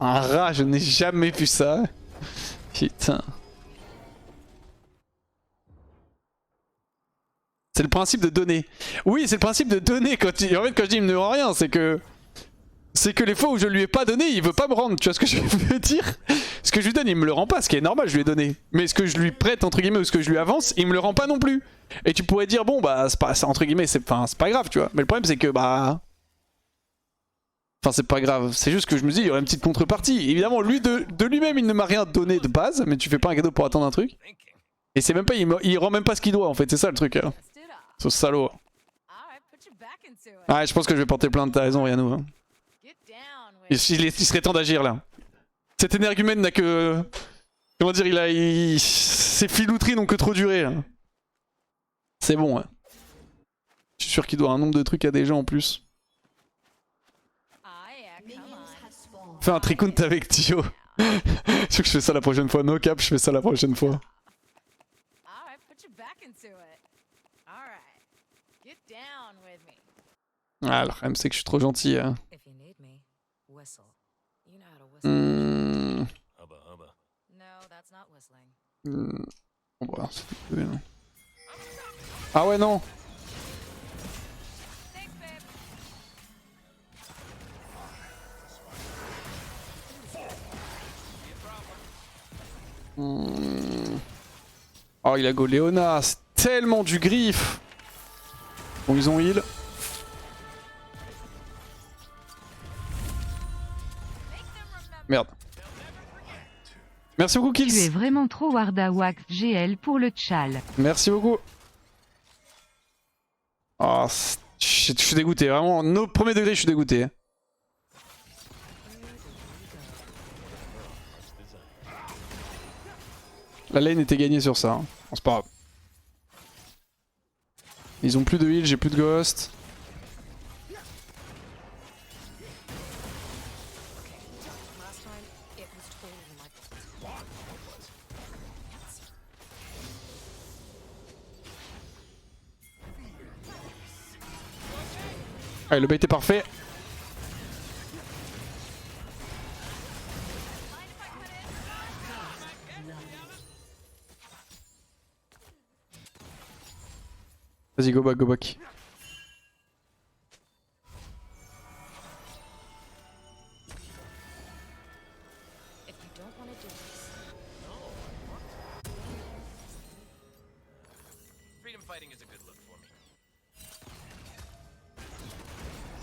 Un rat, je n'ai jamais vu ça. Putain. C'est le principe de donner. Oui, c'est le principe de donner. En fait, quand je dis il me rend rien, c'est que les fois où je lui ai pas donné, il veut pas me rendre. Tu vois ce que je veux dire? Ce que je lui donne, il me le rend pas, ce qui est normal, je lui ai donné. Mais ce que je lui prête, entre guillemets, ou ce que je lui avance, il me le rend pas non plus. Et tu pourrais dire, bon, bah, c'est pas, entre guillemets, c'est pas grave, tu vois. Mais le problème, c'est que, bah. Enfin, c'est pas grave. C'est juste que je me dis, il y aurait une petite contrepartie. Évidemment, lui, de lui-même, il ne m'a rien donné de base, mais tu fais pas un cadeau pour attendre un truc. Et c'est même pas, il rend même pas ce qu'il doit, en fait, c'est ça le truc. Hein. Ce salaud. Ouais, je pense que je vais porter plainte, t'as raison, Riano. Hein. Il serait temps d'agir là. Cet énergumène n'a que. Comment dire, ses filouteries n'ont que trop duré. Hein. C'est bon. Hein. Je suis sûr qu'il doit un nombre de trucs à des gens en plus. Fais un tricount avec Tio. Je sais que je fais ça la prochaine fois. No cap, je fais ça la prochaine fois. Ah, le problème c'est que je suis trop gentil. Hein. Bon, ah ouais non. Oh il a go Léona, c'est tellement du griffe. Bon ils ont heal. Merde. Merci beaucoup Kills. Tu es vraiment trop Wardawax GL pour le tchal. Merci beaucoup. Oh, je suis dégoûté, vraiment, au premier degré je suis dégoûté. La lane était gagnée sur ça, hein. Bon, c'est pas grave. Ils ont plus de heal, j'ai plus de ghost. Allez, le bait est parfait. Vas-y, go back, go back.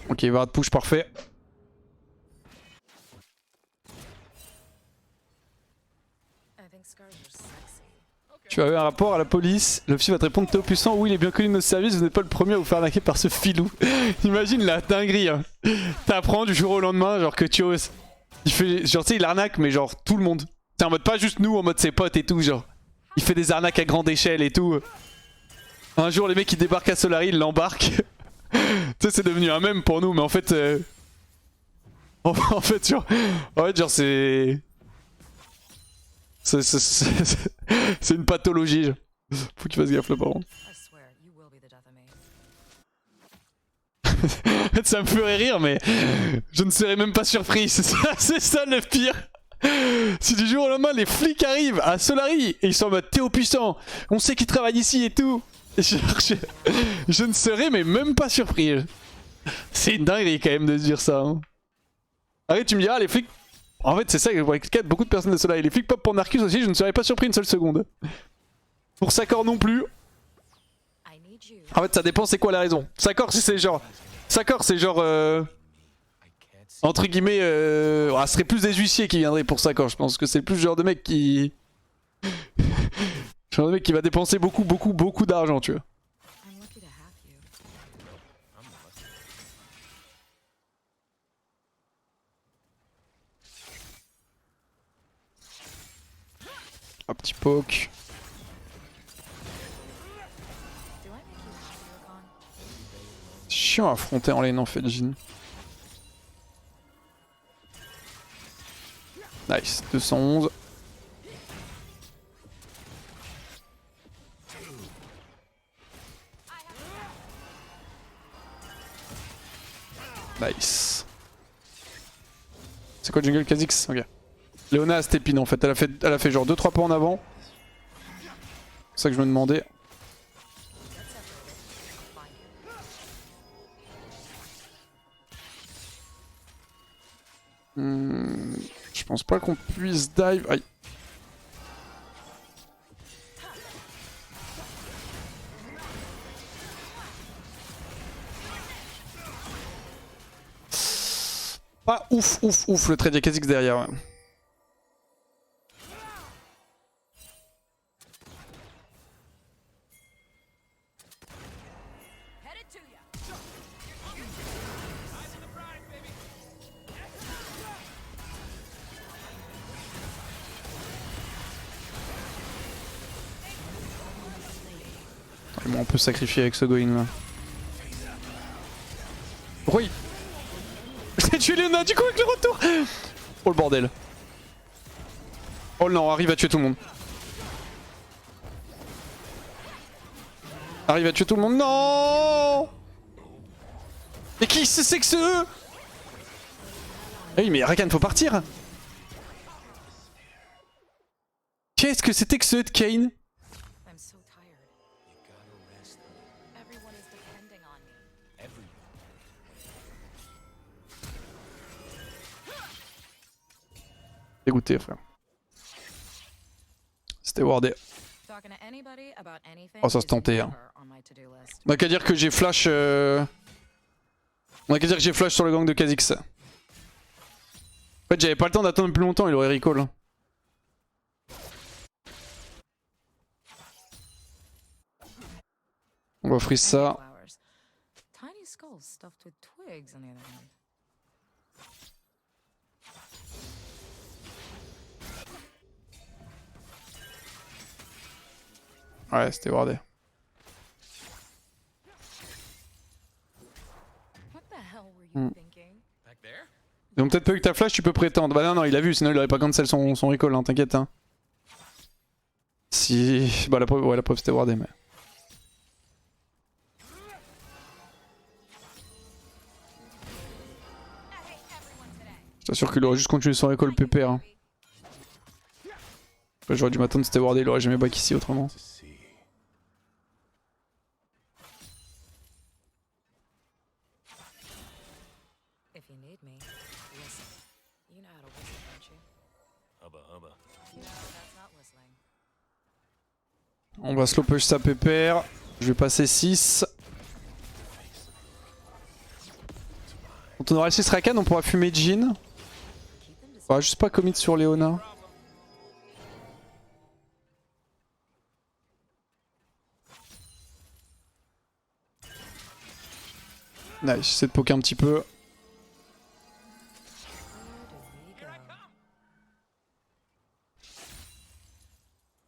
Ok, va de push parfait. Tu as eu un rapport à la police, l'officier va te répondre Théo Puissant, oui il est bien connu de nos services, vous n'êtes pas le premier à vous faire arnaquer par ce filou. Imagine la dinguerie hein. T'apprends du jour au lendemain genre que Théo, il fait, genre tu sais il arnaque mais genre tout le monde. C'est en mode pas juste nous, en mode ses potes et tout genre. Il fait des arnaques à grande échelle et tout. Un jour les mecs ils débarquent à Solari, ils l'embarquent. Tu sais c'est devenu un mème pour nous mais en fait... En fait genre c'est... C'est une pathologie. Faut que tu fasses gaffe là par contre. En fait ça me ferait rire mais je ne serais même pas surpris. C'est ça le pire. Si du jour au lendemain les flics arrivent à Solari et ils sont en mode Théo Puissant, on sait qu'il travaille ici et tout. Je ne serais mais même pas surpris. C'est une dinguerie quand même de se dire ça. Hein. Arrête tu me diras les flics... En fait c'est ça que je vois avec beaucoup de personnes de cela. Et les flics pop pour Narcus aussi, je ne serais pas surpris une seule seconde. Pour Sakor non plus. En fait ça dépend c'est quoi la raison. Sakor si c'est genre... Sakor c'est genre... Entre guillemets... ce serait plus des huissiers qui viendraient pour Sakor. Je pense que c'est plus le genre de mec qui... genre de mec qui va dépenser beaucoup d'argent tu vois. Un petit poke. C'est chiant à affronter en lane en fait, Jhin. Nice, 211. Nice. C'est quoi jungle Kha'Zix? Ok. Léona a step in en fait, elle a fait genre 2-3 pas en avant. C'est ça que je me demandais. Je pense pas qu'on puisse dive. Aïe. Pas ouf le trade de Kha'Zix derrière. Ouais. Bon, on peut sacrifier avec ce Goin là. Oui. J'ai tué Léona du coup avec le retour. Oh le bordel. Oh non, arrive à tuer tout le monde. Arrive à tuer tout le monde. Non. Mais qui c'est que ce eux? Oui mais Rakan faut partir. Qu'est-ce que c'était que ce de Kayn? Dégoûté frère. C'était wardé. Oh ça se tentait hein. On a qu'à dire que j'ai flash On a qu'à dire que j'ai flash sur le gang de Kha'Zix. En fait j'avais pas le temps d'attendre plus longtemps, il aurait recall. On va freeze ça. Ouais, c'était wardé. Ils ont peut-être pas eu que ta flash, tu peux prétendre. Bah non, il a vu, sinon il aurait pas cancel son recall, hein, t'inquiète. Hein. Si. Bah la preuve, ouais, la preuve c'était wardé, mais. Je t'assure qu'il aurait juste continué son recall pépère. Hein. J'aurais dû m'attendre, c'était wardé, il aurait jamais back ici autrement. On va slow push sa pépère. Je vais passer 6. Quand on aura le 6 Rakan, on pourra fumer Jhin. On va juste pas commit sur Léona. Nice, j'essaie de poker un petit peu.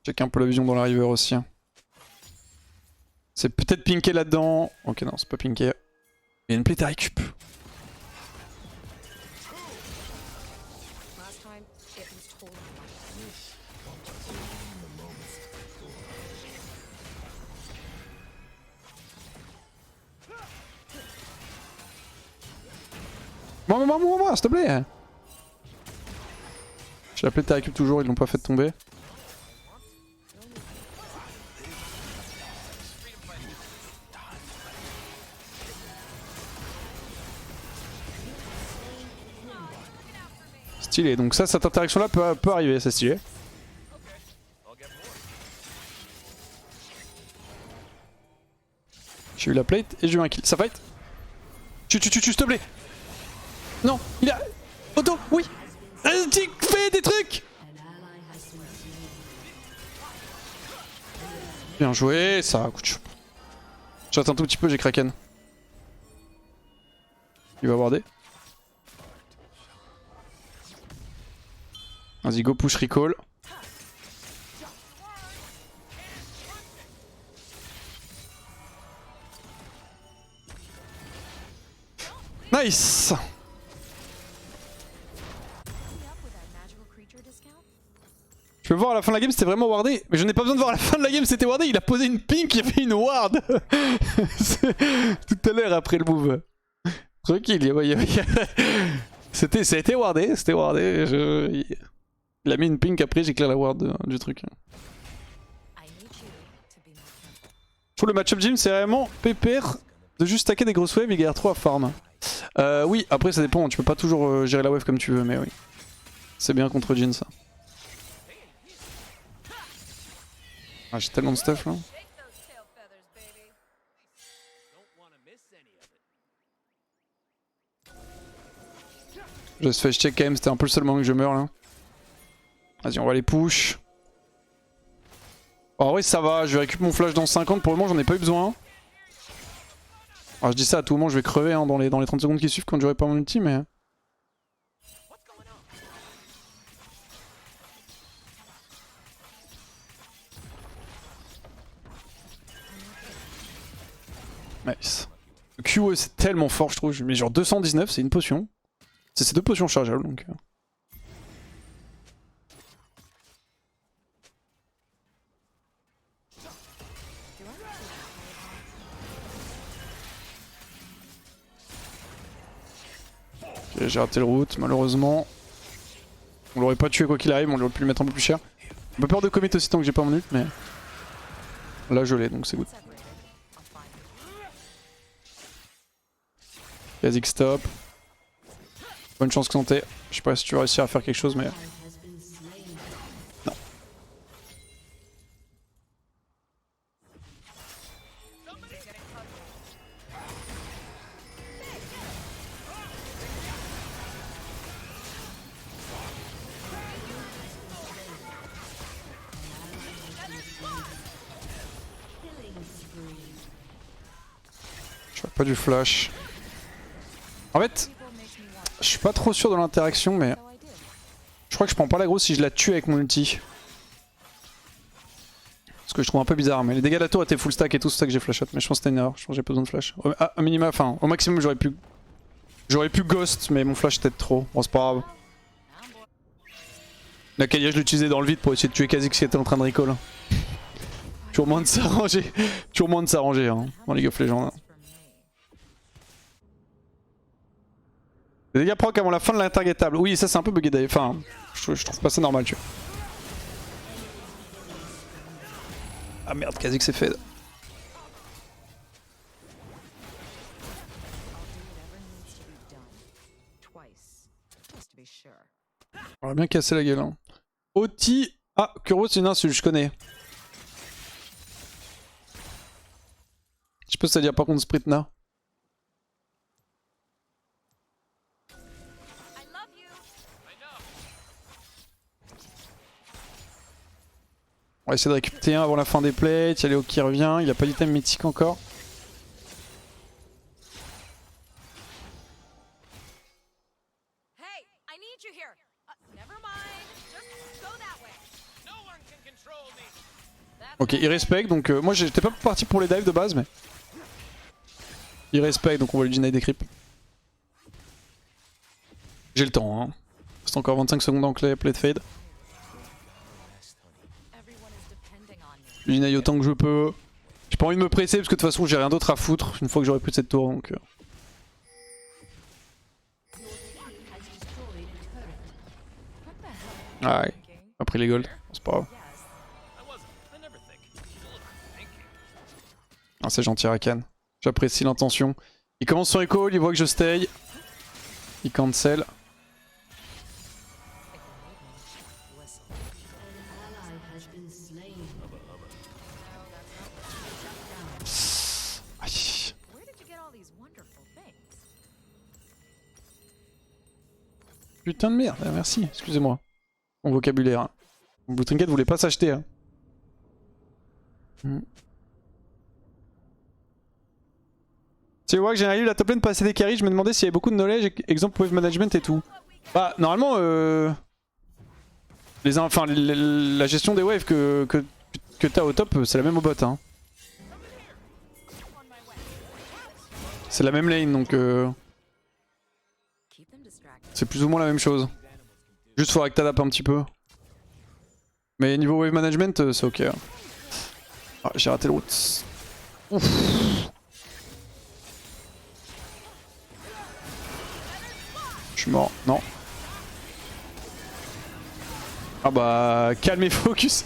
Check un peu la vision dans la river aussi. Hein. C'est peut-être pinké là-dedans. Ok, non, c'est pas pinké. Il y a une plate à récup. Moi, s'il te plaît. J'ai la plate à récup toujours, ils l'ont pas fait tomber. Stylé, donc ça, cette interaction là peut arriver, c'est stylé. J'ai eu la plate et j'ai eu un kill. Ça fight? Tu, s'il te plaît. Non, il a... Auto, oui. Fais des trucs. Bien joué, ça coûte. J'attends un tout petit peu, j'ai Kraken. Il va warder. Vas-y, go push recall. Nice. Je peux voir à la fin de la game, c'était vraiment wardé. Mais je n'ai pas besoin de voir à la fin de la game, c'était wardé. Il a posé une pink, il a fait une ward. Tout à l'heure après le move. Tranquille, Ça a été wardé, c'était wardé. Il a mis une pink après, j'ai clear la ward du truc. Je trouve le match-up gym c'est vraiment pépère de juste stacker des grosses waves et galère trop à farm. Oui, après ça dépend, tu peux pas toujours gérer la wave comme tu veux, mais oui. C'est bien contre Jhin ça. Ah, j'ai tellement de stuff là. Je laisse face check quand même, c'était un peu le seul moment que je meurs là. Vas-y, on va les push. En vrai, ça va, je vais récupérer mon flash dans 50. Pour le moment, j'en ai pas eu besoin. Alors, je dis ça à tout moment, je vais crever hein, dans les 30 secondes qui suivent quand j'aurai pas mon ulti, mais. Nice. Le Q c'est tellement fort, je trouve. Mais genre 219, c'est une potion. C'est ces deux potions chargeables donc. Okay, j'ai raté le route, malheureusement. On l'aurait pas tué quoi qu'il arrive, on aurait pu le mettre un peu plus cher. Un peu peur de commit aussi tant que j'ai pas mon ult, mais. Là je l'ai donc c'est good. Kha'Zix stop. Bonne chance que santé. Je sais pas si tu vas réussir à faire quelque chose, mais. Non. Je vois pas du flash. En fait, je suis pas trop sûr de l'interaction, mais je crois que je prends pas la grosse si je la tue avec mon ulti. Ce que je trouve un peu bizarre, mais les dégâts de la tour étaient full stack et tout, c'est ça que j'ai flash out. Mais je pense que c'était une erreur, je pense que j'ai pas besoin de flash. À minima, enfin, au maximum j'aurais pu ghost, mais mon flash était trop. Bon, c'est pas grave. La Kalia, je l'utilisais dans le vide pour essayer de tuer Kha'Zix qui était en train de recall. Toujours moins de s'arranger. Toujours moins de s'arranger hein, dans League of Legends. Hein. Les dégâts proc avant la fin de l'intergatable. Oui, ça c'est un peu bugué d'ailleurs. Enfin, je trouve pas ça normal, tu vois. Ah merde, Kha'Zix c'est fait. On va bien casser la gueule. Hein. Oti. Ah, Kuro c'est une insulte, je connais. Je peux ça dire par contre Spritna. On va essayer de récupérer un avant la fin des plays. Il y a Léo qui revient, il a pas d'item mythique encore. Ok, il respecte, donc moi j'étais pas parti pour les dives de base, mais... Il respecte, donc on va lui deny des creeps. J'ai le temps, hein. C'est encore 25 secondes en clé, play de fade. Je deny autant que je peux. J'ai pas envie de me presser parce que de toute façon j'ai rien d'autre à foutre une fois que j'aurai plus de cette tour, donc... Ah ouais, après les golds, c'est pas grave. Ah c'est gentil Rakan, j'apprécie l'intention. Il commence son recall, il voit que je stay. Il cancel. Aïe. Putain de merde, merci, excusez-moi. Mon vocabulaire. Hein. Mon Blue Trinket voulait pas s'acheter. Hein. Tu vois que j'ai lu la top lane passer des carries, je me demandais s'il y avait beaucoup de knowledge, exemple wave management et tout. Bah normalement la gestion des waves que t'as au top, c'est la même au bot. Hein. C'est la même lane donc c'est plus ou moins la même chose. Juste faudra que t'adaptes un petit peu. Mais niveau wave management c'est ok. Hein. Ah, j'ai raté le route. Ouf. Je Je suis mort. Non. Ah bah calme et focus.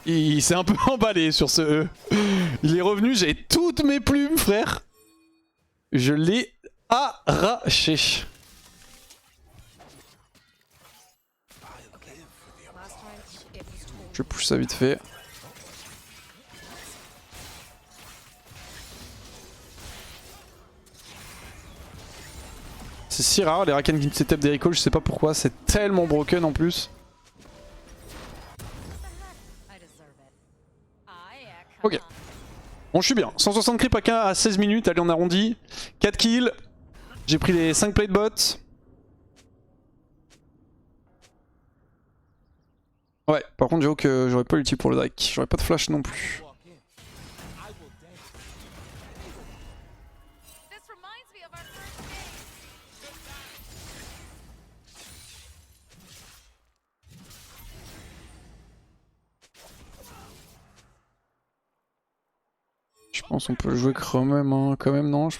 Il s'est un peu emballé sur ce E. Il est revenu, j'ai toutes mes plumes frère. Je l'ai arraché. Je push ça vite fait. C'est si rare les Rakan qui setup des recalls, je sais pas pourquoi, c'est tellement broken en plus. Ok. Bon je suis bien, 160 creep à 16 minutes, allez on arrondit. 4 kills, j'ai pris les 5 plays de bot. Ouais, par contre j'avoue que j'aurais pas l'ulti pour le Drake, j'aurais pas de flash non plus. Je pense qu'on peut jouer quand même, hein. Quand même non, je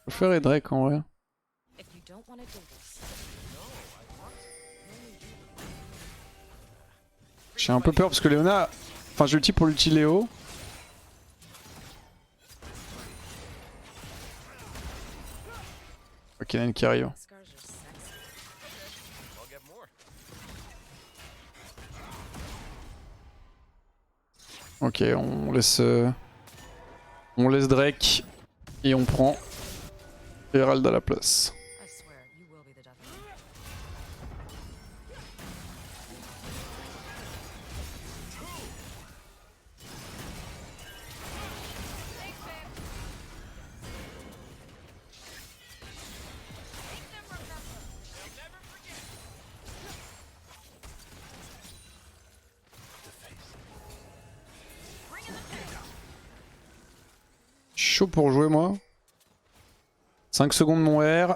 préfère Drake en vrai. J'ai un peu peur parce que Léona... Enfin j'ai l'ulti pour l'ulti Léo. Ok, Nen qui arrive. Ok, on laisse Drake et on prend Herald à la place. Chaud pour jouer moi. 5 secondes mon R.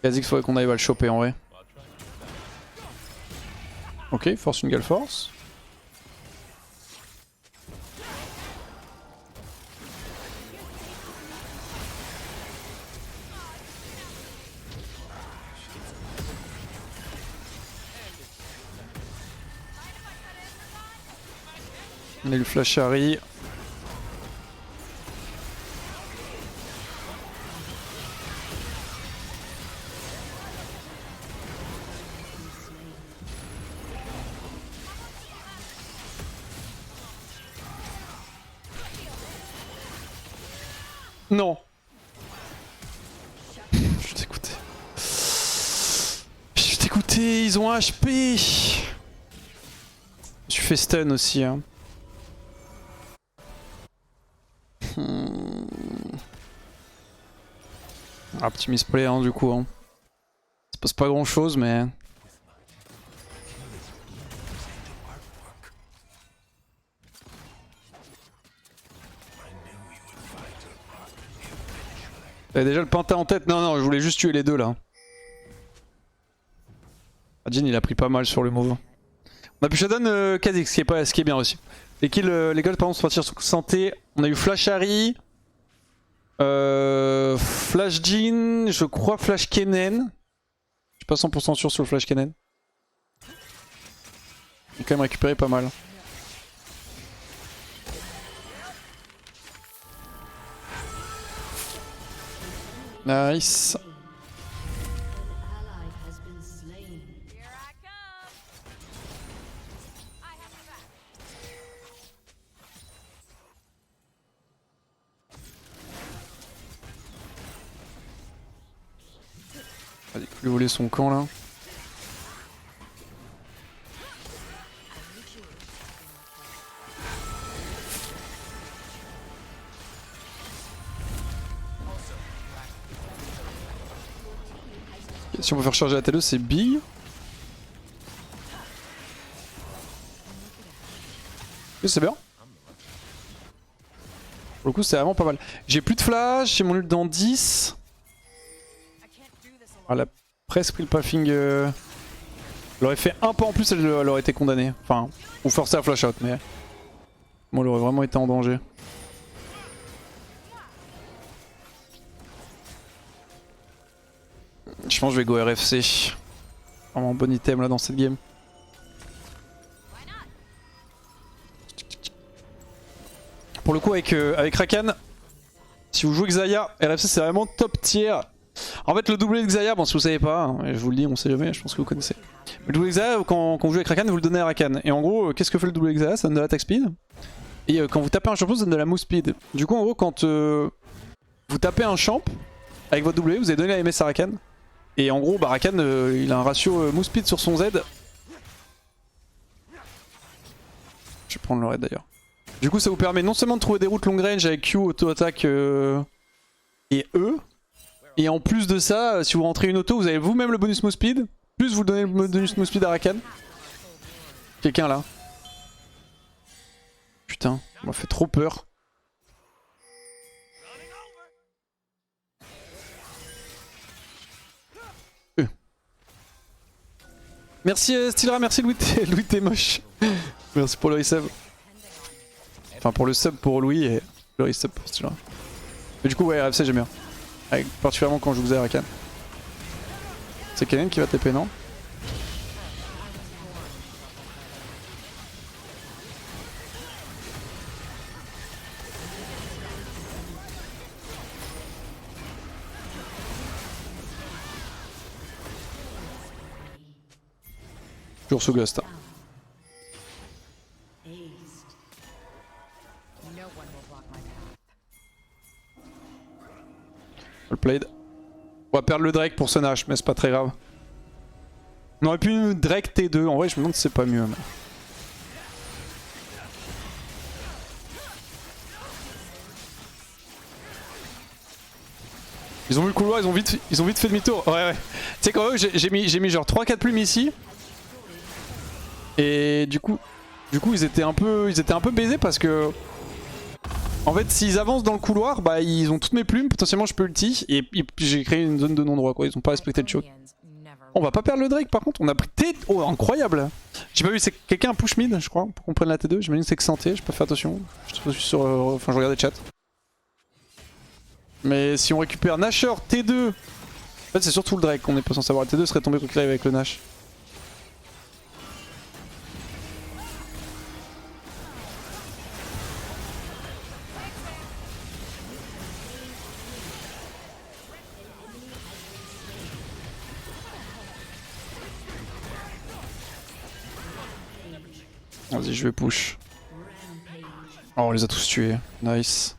Kha'Zix faudrait qu'on arrive à le choper en vrai. Ok, force une gale force. On a eu le flash Harry. Non. Je suis dégoûté. Je suis dégoûté, ils ont un HP. Je suis fait stun aussi. Hein. Ah, petit misplay hein, du coup. Hein. Ça passe pas grand chose mais... J'avais déjà le Penta en tête. Non, non, je voulais juste tuer les deux là. Jhin il a pris pas mal sur le move. On a pu shutdown Kha'Zix, ce qui est bien aussi. Les kills, les golds par exemple sont partis sur santé. On a eu Flash Harry. Flash Jhin, je crois Flash Kennen. Je suis pas 100% sûr sur le Flash Kennen. Il a quand même récupéré pas mal. Nice. Allez, lui voler son camp là. Si on peut faire charger la T2 c'est big. Oui, c'est bien. Pour le coup c'est vraiment pas mal. J'ai plus de flash, j'ai mon ult dans 10. Elle a presque pris le puffing. Elle aurait fait un pas en plus, elle aurait été condamnée. Enfin, ou forcée à flash out, mais moi elle aurait vraiment été en danger. pense que je vais go RFC. Vraiment bon item là dans cette game. Pour le coup avec Rakan, si vous jouez Xayah, RFC c'est vraiment top tier. En fait le doublé de Xayah, bon si vous savez pas, hein, je vous le dis, on sait jamais, je pense que vous connaissez. Le doublé de Xayah, quand vous jouez avec Rakan, vous le donnez à Rakan. Et en gros, qu'est-ce que fait le doublé de Xayah? Ça donne de l'attaque speed. Et quand vous tapez un champion, ça donne de la move speed. Du coup en gros quand vous tapez un champ avec votre doublé, vous avez donné la MS à Rakan. Et en gros, bah, Rakan il a un ratio move speed sur son Z. Je vais prendre le raid d'ailleurs. Du coup ça vous permet non seulement de trouver des routes long range avec Q, auto-attaque et E. Et en plus de ça, si vous rentrez une auto, vous avez vous-même le bonus move speed. Plus vous donnez le bonus move speed à Rakan. Quelqu'un là. Putain, ça m'a fait trop peur. Merci Stylra, merci Louis t'es moche. Merci pour le resub. Enfin pour le sub pour Louis et le resub pour Stylra. Mais du coup ouais RFC j'aime bien. Particulièrement quand je joue à Rakan. C'est Kennen qui va TP non? Toujours sous Ghost. Well played. On va perdre le Drake pour ce Nash, mais c'est pas très grave. On aurait pu Drake T2, en vrai je me demande si c'est pas mieux. Mais... Ils ont vu le couloir, ils ont vite fait demi-tour. Ouais ouais. Tu sais quand même j'ai mis genre 3-4 plumes ici. Et du coup ils étaient un peu baisés parce que en fait s'ils avancent dans le couloir, bah ils ont toutes mes plumes, potentiellement je peux ulti et j'ai créé une zone de non-droit quoi, ils ont pas respecté le choke. On va pas perdre le Drake par contre, on a pris T... Oh incroyable. J'ai pas vu, c'est quelqu'un push mid je crois pour qu'on prenne la T2, j'imagine que c'est que santé, j'ai pas fait attention. Je suis sur... Enfin je regardais le chat. Mais si on récupère Nashor T2... En fait c'est surtout le Drake qu'on est pas censé avoir, la T2 serait tombé quoi qu'il arrive avec le Nash. Vas-y, je vais push. Oh, on les a tous tués. Nice.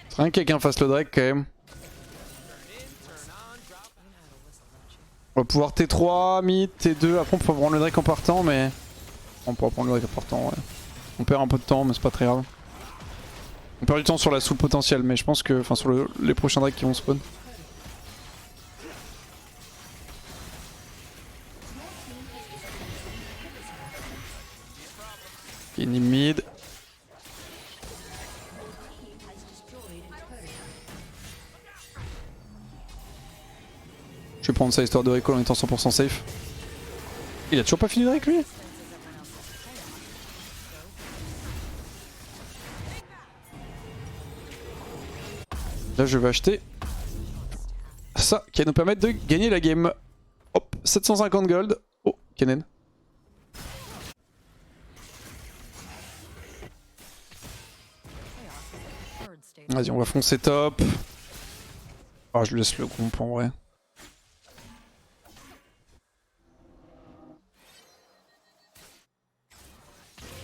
C'est rien que quelqu'un fasse le Drake quand même. On va pouvoir T3, mid, T2. Après, on peut prendre le Drake en partant, mais. On pourra prendre le Drake en partant, ouais. On perd un peu de temps, mais c'est pas très grave. On perd du temps sur la soul potentielle, mais je pense que. Enfin, sur les prochains Drakes qui vont spawn. Kenny mid. Je vais prendre ça histoire de recall en étant 100% safe. Il a toujours pas fini Drake lui? Là je vais acheter ça qui va nous permettre de gagner la game. Hop, 750 gold. Oh, Kennen. Vas-y, on va foncer top. Ah, je laisse le comp en vrai.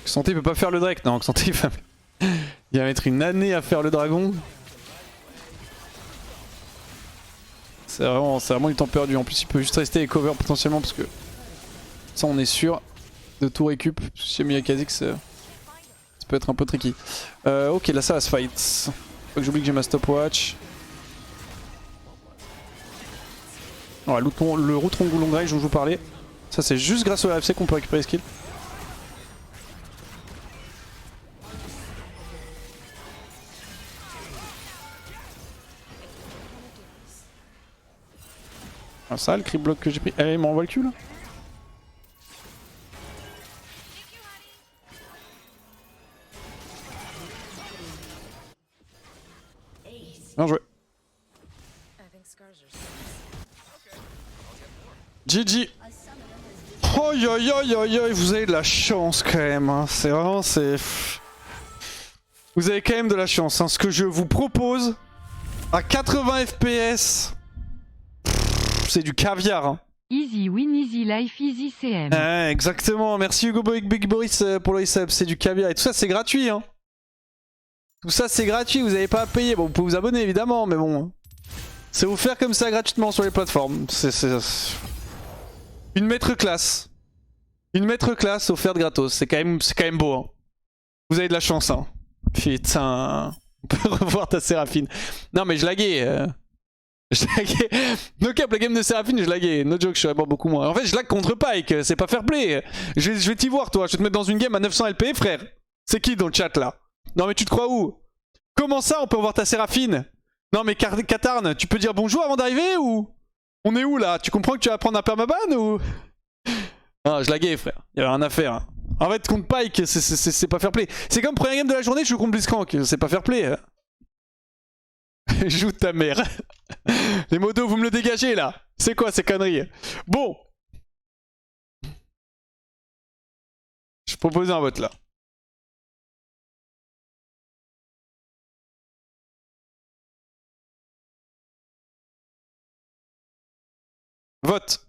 Xanté peut pas faire le Drake. Non, Xanté il va mettre une année à faire le dragon. C'est vraiment du temps perdu. En plus, il peut juste rester et cover potentiellement parce que ça, on est sûr de tout récup. Si il y a Kha'Zix, ça peut être un peu tricky. Ok, là ça va se fight. Faut que j'oublie que j'ai ma stopwatch. Ouais, le route long range dont je vous parlais. Ça c'est juste grâce au RFC qu'on peut récupérer les skills. Ah, ça le creep block que j'ai pris. Eh, il m'envoie le cul là. Bien joué. GG. Oh yo yo yo yo, vous avez de la chance quand même. Hein. C'est vraiment, c'est... Vous avez quand même de la chance. Hein. Ce que je vous propose, à 80 FPS, c'est du caviar. Hein. Easy win, easy life, easy CM. Exactement. Merci Hugo Big Boris pour le sub. C'est du caviar. Et tout ça, c'est gratuit. Hein. Tout ça, c'est gratuit. Vous n'avez pas à payer. Bon, vous pouvez vous abonner évidemment, mais bon. C'est offert comme ça gratuitement sur les plateformes. C'est une maître classe. Une maître classe offerte gratos. C'est quand même beau. Hein. Vous avez de la chance. Hein. Putain. On peut revoir ta Séraphine. Non, mais je laguais. Je laguais. No cap, la game de Séraphine, je laguais. No joke, je serais mort beaucoup moins. En fait, je lag contre Pike. C'est pas fair play. Je vais t'y voir, toi. Je vais te mettre dans une game à 900 LP, frère. C'est qui dans le chat là? Non, mais tu te crois où? Comment ça, on peut revoir ta Séraphine? Non, mais Katarn, tu peux dire bonjour avant d'arriver ou? On est où là? Tu comprends que tu vas prendre un permaban ou? Ah, je laguais, frère. Il y avait rien à faire. Hein. En fait, contre Pike, c'est pas fair play. C'est comme première game de la journée, je joue contre Blitzcrank. C'est pas fair play. Joue ta mère. Les modos, vous me le dégagez là. C'est quoi ces conneries? Bon. Je propose un vote là. Vote.